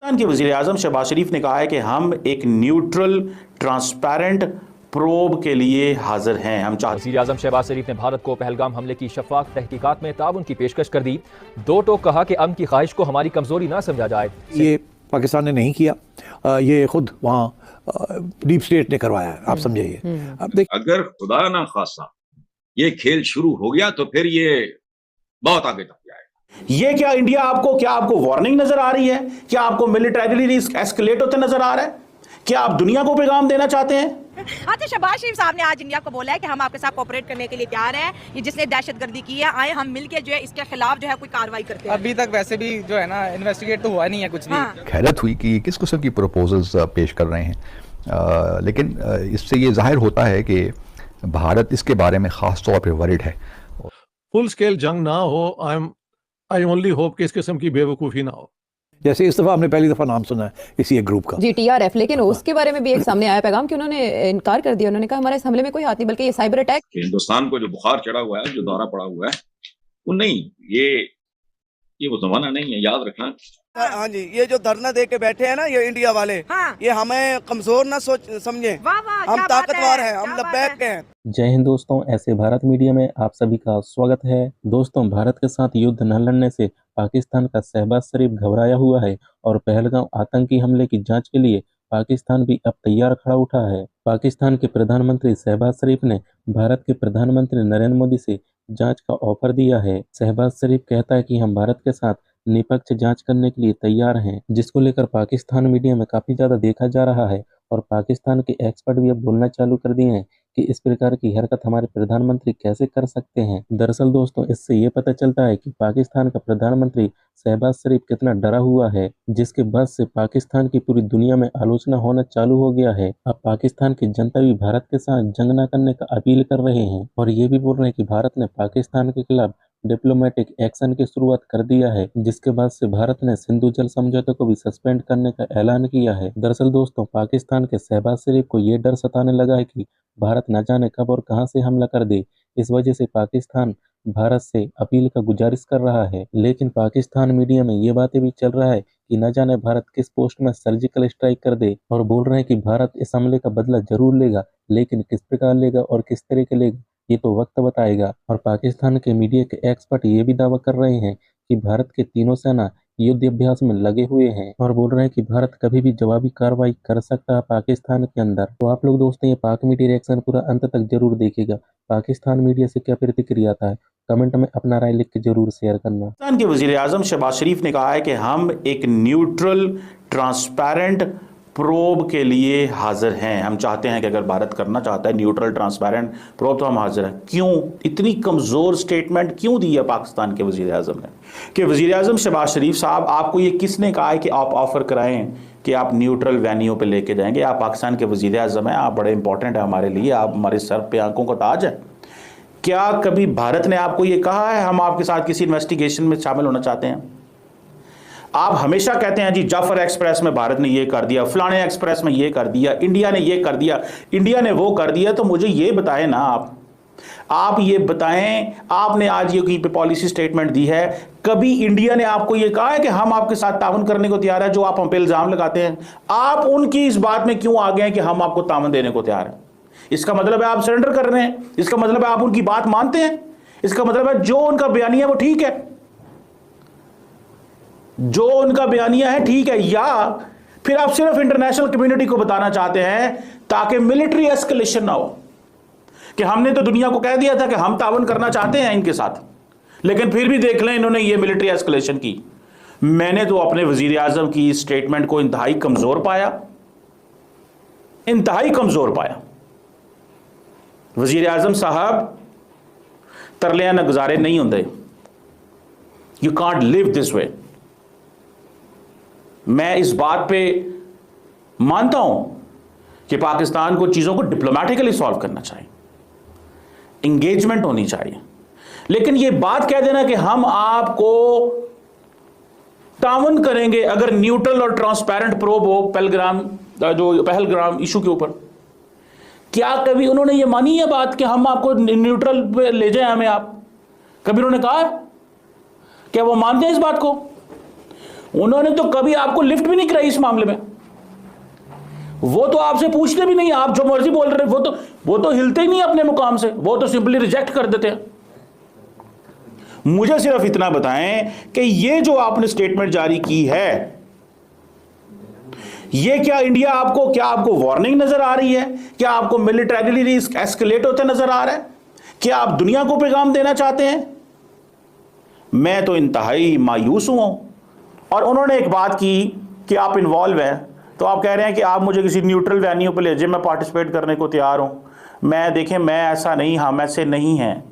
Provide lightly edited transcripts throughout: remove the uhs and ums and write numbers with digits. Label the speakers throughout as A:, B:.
A: पाकिस्तान के वज़ीर-ए-आज़म शहबाज शरीफ ने कहा है कि हम एक न्यूट्रल ट्रांसपेरेंट प्रोब के लिए हाजिर हैं। हम चाहते
B: वज़ीर-ए-आज़म शहबाज शरीफ ने भारत को पहलगाम हमले की शफ़ाफ तहकीकात में ताउन की पेशकश कर दी। दो टोक कहा कि अमन की ख्वाहिश को हमारी कमजोरी ना समझा जाए।
C: ये पाकिस्तान ने नहीं किया, ये खुद वहाँ डीप स्टेट ने करवाया है, आप समझिए। अब देखिए,
D: अगर खुदा ना खासा ये खेल शुरू हो गया तो फिर ये बहुत आगे तक जाएगा।
A: ये क्या इंडिया क्या आपको वार्निंग नजर आ रही है? क्या आपको मिलिटरीली एस्केलेट होते नजर आ रहा है? क्या आप दुनिया को पैगाम देना चाहते हैं?
E: अच्छा, शहबाज शरीफ साहब ने आज इंडिया को बोला है कि हम आपके साथ कोऑपरेट करने के लिए तैयार हैं। ये जिसने दहशतगर्दी की है, आए हम मिलके जो है इसके खिलाफ जो है कोई कार्रवाई करते हैं।
F: अभी तक वैसे भी जो है ना इन्वेस्टिगेट तो हुआ नहीं है कुछ भी।
G: हैरत हुई कि किस किस्म की प्रपोजल्स पेश कर रहे हैं, लेकिन इससे ये जाहिर होता है कि भारत इसके बारे में ख़ास तौर पर वरिड है।
H: फुल स्केल जंग ना हो, आई ओनली होप कि इस किस्म की बेवकूफ़ी ना हो।
C: जैसे इस दफ़ा हमने पहली दफ़ा नाम सुना है इसी एक ग्रुप का,
I: GTRF, लेकिन उसके बारे में भी एक सामने आया पैगाम कि उन्होंने इनकार कर दिया। उन्होंने कहा हमारे इस हमले में कोई हाथ नहीं, बल्कि ये साइबर अटैक।
D: हिंदुस्तान को जो बुखार चढ़ा हुआ है, जो दौरा पड़ा हुआ है, वो नहीं, ये वो जमाना नहीं है, याद रखना।
J: हाँ जी, ये जो धरना दे के बैठे हैं ना ये इंडिया वाले, हाँ। ये हमें कमजोर ना समझे, हम ताकतवर हैं, हम लब्बैक के हैं।
K: जय हिंद दोस्तों, ऐसे भारत मीडिया में आप सभी का स्वागत है। दोस्तों, भारत के साथ युद्ध न लड़ने से पाकिस्तान का शहबाज शरीफ घबराया हुआ है और पहलगाम आतंकी हमले की जांच के लिए पाकिस्तान भी अब तैयार खड़ा उठा है। पाकिस्तान के प्रधानमंत्री शहबाज शरीफ ने भारत के प्रधानमंत्री नरेंद्र मोदी से जांच का ऑफर दिया है। शहबाज शरीफ कहता है कि हम भारत के साथ निष्पक्ष जांच करने के लिए तैयार हैं, जिसको लेकर पाकिस्तान मीडिया में काफी ज्यादा देखा जा रहा है और पाकिस्तान के एक्सपर्ट भी अब बोलना चालू कर दिए हैं कि इस प्रकार की हरकत हमारे प्रधानमंत्री कैसे कर सकते हैं। दरअसल दोस्तों, इससे ये पता चलता है कि पाकिस्तान का प्रधानमंत्री शहबाज शरीफ कितना डरा हुआ है, जिसके बाद से पाकिस्तान की पूरी दुनिया में आलोचना होना चालू हो गया है। अब पाकिस्तान की जनता भी भारत के साथ जंग न करने का अपील कर रहे हैं और ये भी बोल रहे हैं कि भारत ने पाकिस्तान के खिलाफ डिप्लोमेटिक एक्शन की शुरुआत कर दिया है, जिसके बाद से भारत ने सिंधु जल समझौते को भी सस्पेंड करने का ऐलान किया है। दरअसल दोस्तों, पाकिस्तान के शहबाज शरीफ को ये डर सताने लगा है कि भारत न जाने कब और कहां से हमला कर दे। इस वजह से पाकिस्तान भारत से अपील का गुजारिश कर रहा है, लेकिन पाकिस्तान मीडिया में ये बातें भी चल रहा है कि न जाने भारत किस पोस्ट में सर्जिकल स्ट्राइक कर दे और बोल रहे हैं कि भारत इस हमले का बदला जरूर लेगा, लेकिन किस प्रकार लेगा और किस तरह के लेगा ये तो वक्त बताएगा। और पाकिस्तान के मीडिया के एक्सपर्ट ये भी दावा कर रहे हैं कि भारत के तीनों सेना युद्ध अभ्यास में लगे हुए हैं और बोल रहे हैं कि भारत कभी भी जवाबी कार्रवाई कर सकता है पाकिस्तान के अंदर। तो आप लोग दोस्तों ये पाक मीडिया रिएक्शन पूरा अंत तक जरूर देखिएगा। पाकिस्तान मीडिया से क्या प्रतिक्रिया आता है कमेंट में अपना राय लिख के जरूर शेयर करना।
A: पाकिस्तान के वज़ीर-ए-आज़म शहबाज शरीफ ने कहा है कि हम एक न्यूट्रल ट्रांसपेरेंट प्रोब के लिए हाजिर हैं। हम चाहते हैं कि अगर भारत करना चाहता है न्यूट्रल ट्रांसपेरेंट प्रोब तो हम हाजिर हैं। क्यों इतनी कमज़ोर स्टेटमेंट क्यों दी है पाकिस्तान के वज़ीर-ए-आज़म ने? कि वज़ीर-ए-आज़म शहबाज शरीफ साहब, आपको ये किसने कहा है कि आप ऑफ़र कराएं कि आप न्यूट्रल वेन्यू पे लेके जाएंगे? आप पाकिस्तान के वज़ीर-ए-आज़म हैं, आप बड़े इंपॉर्टेंट हैं हमारे लिए, आप हमारे सर पे आंखों का ताज है। क्या कभी भारत ने आपको ये कहा है हम आपके साथ किसी इन्वेस्टिगेशन में शामिल होना चाहते हैं? आप हमेशा कहते हैं जी जाफर एक्सप्रेस में भारत ने ये कर दिया, फलाने एक्सप्रेस में ये कर दिया, इंडिया ने ये कर दिया, इंडिया ने वो कर दिया। तो मुझे ये बताएं ना, आप ये बताएं, आपने आज ये कहीं पे पॉलिसी स्टेटमेंट दी है, कभी इंडिया ने आपको ये कहा है कि हम आपके साथ ताउन करने को तैयार है? जो आप हम पे इल्जाम लगाते हैं, आप उनकी इस बात में क्यों आ गए हैं कि हम आपको ताउन देने को तैयार हैं? इसका मतलब है आप सरेंडर कर रहे हैं, इसका मतलब है आप उनकी बात मानते हैं, इसका मतलब है जो उनका बयानिया है वो ठीक है, जो उनका बयानिया है ठीक है, या फिर आप सिर्फ इंटरनेशनल कम्युनिटी को बताना चाहते हैं ताकि मिलिट्री एस्केलेशन ना हो कि हमने तो दुनिया को कह दिया था कि हम ताउन करना चाहते हैं इनके साथ, लेकिन फिर भी देख लें इन्होंने ये मिलिट्री एस्केलेशन की। मैंने तो अपने वजीर-ए-आज़म की इस स्टेटमेंट को इंतहाई कमजोर पाया, इंतहाई कमजोर पाया। वजीर-ए-आज़म साहब, तरलियां न गुजारे नहीं होंगे, you can't live this way. मैं इस बात पे मानता हूं कि पाकिस्तान को चीजों को डिप्लोमेटिकली सॉल्व करना चाहिए, इंगेजमेंट होनी चाहिए, लेकिन ये बात कह देना कि हम आपको तावन करेंगे अगर न्यूट्रल और ट्रांसपेरेंट प्रोब हो पहलगाम इशू के ऊपर, क्या कभी उन्होंने ये मानी है बात कि हम आपको न्यूट्रल पे ले जाएं हमें? आप कभी उन्होंने कहा क्या वो मानते हैं इस बात को? उन्होंने तो कभी आपको लिफ्ट भी नहीं कराई इस मामले में। वो तो आपसे पूछते भी नहीं, आप जो मर्जी बोल रहे, वो तो हिलते ही नहीं अपने मुकाम से, वो तो सिंपली रिजेक्ट कर देते हैं। मुझे सिर्फ इतना बताएं कि ये जो आपने स्टेटमेंट जारी की है, ये क्या इंडिया आपको वार्निंग नजर आ रही है? क्या आपको मिलिटरीली एस्केलेट होते नजर आ रहा है? क्या आप दुनिया को पैगाम देना चाहते हैं? मैं तो इंतहाई मायूस हूं। और उन्होंने एक बात की कि आप इन्वॉल्व हैं, तो आप कह रहे हैं कि आप मुझे किसी न्यूट्रल वेन्यू पर ले जाइए, मैं पार्टिसिपेट करने को तैयार हूं। मैं देखें, मैं ऐसा नहीं, हम ऐसे नहीं हैं।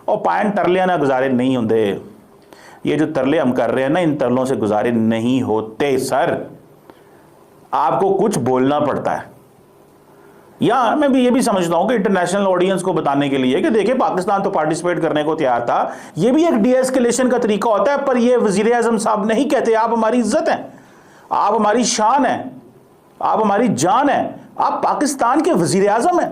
A: और पायन तरले ना गुजारे नहीं होते। ये जो तरले हम कर रहे हैं ना, इन तरलों से गुजारे नहीं होते सर। आपको कुछ बोलना पड़ता है। या मैं भी ये भी समझता हूं कि इंटरनेशनल ऑडियंस को बताने के लिए कि देखिए, पाकिस्तान तो पार्टिसिपेट करने को तैयार था, ये भी एक डीएस्केलेशन का तरीका होता है। पर ये वजीर आजम साहब नहीं कहते, आप हमारी इज्जत हैं, आप हमारी शान है, आप हमारी जान है, आप पाकिस्तान के वजीर आजम हैं।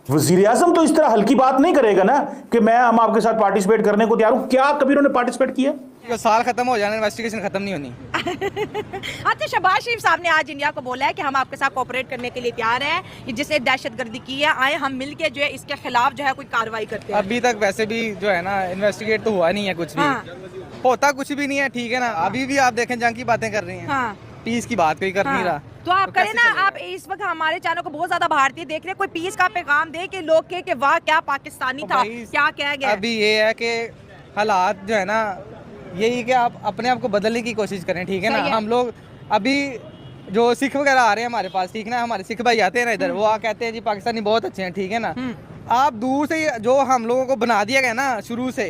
A: वजीर आजम तो इस तरह हल्की बात नहीं करेगा ना कि हम आपके साथ पार्टिसिपेट करने को तैयार हूं। क्या कभी उन्होंने पार्टिसिपेट किया?
F: साल खत्म हो जाना, इन्वेस्टिगेशन खत्म नहीं होनी।
E: अच्छा, शहबाज शरीफ साहब ने आज इंडिया को बोला है कि हम आपके साथ कोऑपरेट करने के लिए तैयार हैं, जिसने दहशतगर्दी की है, आए हम मिलके जो है इसके खिलाफ जो है कोई कार्रवाई करते हैं।
F: अभी तक वैसे भी जो है ना, इन्वेस्टिगेट तो हुआ नहीं है कुछ भी। होता कुछ भी नहीं है, ठीक है ना। अभी भी आप देखें, जंग की बातें कर रही हैं, पीस की बात कोई कर नहीं रहा।
E: तो आप करें ना, आप इस वक्त हमारे चैनल को बहुत ज्यादा भारतीय देख रहे हैं, कोई पीस का पैगाम दे के लोग के वाह क्या पाकिस्तानी था, क्या कह गया।
F: अभी ये है कि हालात जो है ना, यही कि आप अपने आप को बदलने की कोशिश करें, ठीक है ना। हम लोग अभी जो सिख वगैरह आ रहे हैं हमारे पास, ठीक है ना, हमारे सिख भाई आते हैं ना इधर, वो कहते हैं जी पाकिस्तानी बहुत अच्छे हैं, ठीक है ना। आप दूर से जो हम लोगों को बना दिया गया ना शुरू से,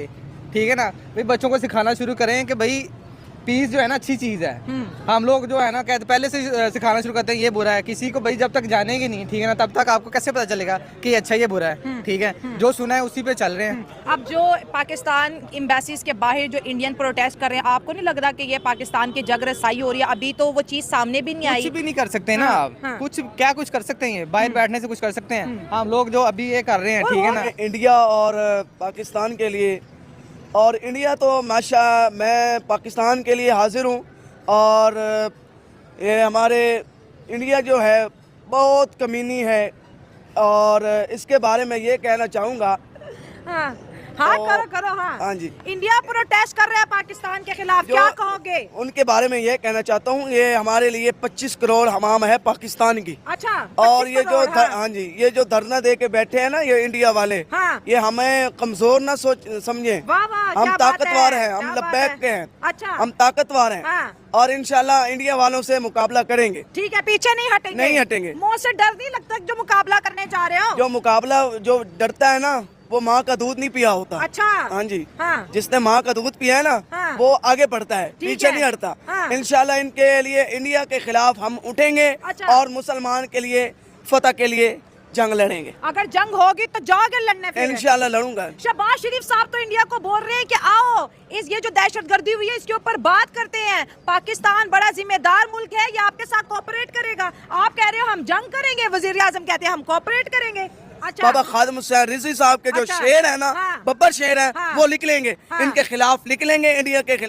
F: ठीक है ना, भाई बच्चों को सिखाना शुरू करें कि भाई पीस जो है ना अच्छी चीज़ है। हम लोग जो है ना कहते पहले से सिखाना शुरू करते हैं ये बुरा है। किसी को भाई जब तक जानेंगे नहीं, ठीक है ना, तब तक आपको कैसे पता चलेगा कि अच्छा ये बुरा है, ठीक है। जो सुना है उसी पे चल रहे हैं।
E: अब जो पाकिस्तान एम्बेसीज के बाहर जो इंडियन प्रोटेस्ट कर रहे हैं, आपको नहीं लग रहा कि ये पाकिस्तान की जग रसाई हो रही है? अभी तो वो चीज़ सामने भी नहीं आई।
F: कुछ भी नहीं कर सकते ना आप। कुछ क्या कुछ कर सकते हैं? बाहर बैठने से कुछ कर सकते हैं? हम लोग जो अभी ये कर रहे हैं, ठीक है ना।
J: इंडिया और पाकिस्तान के लिए, और इंडिया तो माशा, मैं पाकिस्तान के लिए हाजिर हूँ। और ये हमारे इंडिया जो है बहुत कमीनी है, और इसके बारे में ये कहना चाहूँगा।
E: हाँ, करो
J: हाँ जी।
E: इंडिया प्रोटेस्ट कर रहा है पाकिस्तान के खिलाफ, क्या कहोगे?
J: उनके बारे में ये कहना चाहता हूँ, ये हमारे लिए 25 करोड़ हमाम है पाकिस्तान की।
E: अच्छा,
J: और ये जो हाँ जी, ये जो धरना दे के बैठे हैं ना ये इंडिया वाले, ये हमें कमजोर ना समझे। हम ताकतवर हैं, हम लब्बैक के हैं।
E: अच्छा,
J: हम ताकतवर हैं और इंशाल्लाह इंडिया वालों से मुकाबला करेंगे।
E: ठीक है, पीछे नहीं हटेंगे।
J: नहीं हटेंगे।
E: मुँह से डर नहीं लगता जो मुकाबला करने जा रहे हो?
J: जो मुकाबला, जो डरता है ना, वो माँ का दूध नहीं पिया होता।
E: अच्छा,
J: हाँ जी।
E: हाँ।
J: जिसने माँ का दूध पिया है ना, वो आगे बढ़ता है, पीछे नहीं हटता। इंशाल्लाह इनके लिए, इंडिया के खिलाफ हम उठेंगे।
E: अच्छा।
J: और मुसलमान के लिए फतह के लिए जंग लड़ेंगे।
E: अगर जंग होगी तो जाओगे लड़ने?
J: इंशाल्लाह लड़ूंगा।
E: शहबाज शरीफ साहब तो इंडिया को बोल रहे हैं कि आओ ये जो दहशतगर्दी हुई है इसके ऊपर बात करते हैं। पाकिस्तान बड़ा जिम्मेदार मुल्क है, ये आपके साथ कोऑपरेट करेगा। आप कह रहे हो हम जंग करेंगे, वजीर आजम कहते हैं हम कोऑपरेट करेंगे। अच्छा।
J: बाबा खादिम हुसैन रिजवी साहब के जो शेर है ना, बब्बर शेर है, वो लिख लेंगे, इनके खिलाफ लिख लेंगे, इंडिया के खिलाफ।